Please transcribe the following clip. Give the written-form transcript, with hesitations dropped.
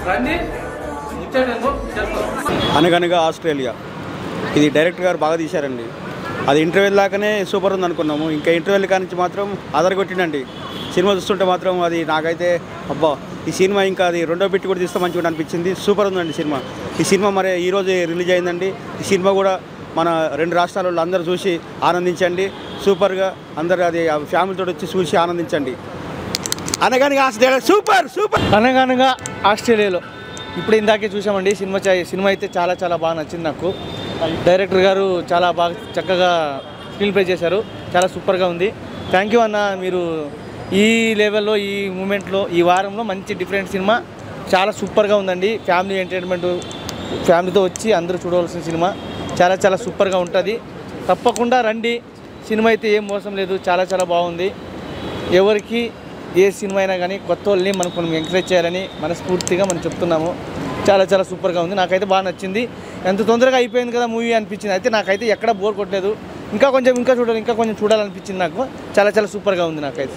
రండి ముచ్చటేమో చేస్తాం. అనగనగా ఆస్ట్రేలియా ఇది డైరెక్టర్ గారు బాగా తీశారండి. అది ఇంటర్వెల్ దాకానే సూపర్ ఉంది అనుకున్నాము. ఇంకా ఇంటర్వెల్ కానించి మాత్రం అదరగొట్టిండండి. సినిమా చూస్తుంటే మాత్రం అది నాకైతే అబ్బా ఈ సినిమా ఇంకా అది రెండో పెట్టి కూడా తీస్తే మంచిగా అనిపించింది. సూపర్ ఉందండి సినిమా. ఈ సినిమా మరి ఈరోజు రిలీజ్ అయిందండి. ఈ సినిమా కూడా మన 2 రాష్ట్రాలలో అందరూ చూసి ఆనందించండి. సూపర్గా అందరూ అది ఫ్యామిలీతో వచ్చి చూసి ఆనందించండి. అనగనగా ఆస్ట్రేలియా సూపర్ సూపర్. అనగనగా ఆస్ట్రేలియాలో ఇప్పుడు ఇందాకే చూసామండి సినిమా అయితే చాలా చాలా బాగా నచ్చింది నాకు. డైరెక్టర్ గారు చాలా బాగా చక్కగా స్క్రీన్ ప్లే చేశారు. చాలా సూపర్గా ఉంది. థ్యాంక్ యూ అన్న. మీరు ఈ లెవెల్లో ఈ మూమెంట్లో ఈ వారంలో మంచి డిఫరెంట్ సినిమా చాలా సూపర్గా ఉందండి. ఫ్యామిలీ ఎంటర్టైన్మెంట్ ఫ్యామిలీతో వచ్చి అందరూ చూడవలసిన సినిమా చాలా చాలా సూపర్గా ఉంటుంది. తప్పకుండా రండి. సినిమా అయితే ఏం మోసం లేదు. చాలా చాలా బాగుంది. ఎవరికి ఏ సినిమా అయినా కానీ కొత్త వాళ్ళని మనం ఎంకరేజ్ చేయాలని మనస్ఫూర్తిగా మనం చెప్తున్నాము. చాలా చాలా సూపర్గా ఉంది. నాకైతే బాగా నచ్చింది. ఎంత తొందరగా అయిపోయింది కదా మూవీ అనిపించింది. అయితే నాకైతే ఎక్కడ బోర్ కొట్టలేదు. ఇంకా కొంచెం చూడాలనిపించింది నాకు. చాలా చాలా సూపర్గా ఉంది నాకైతే.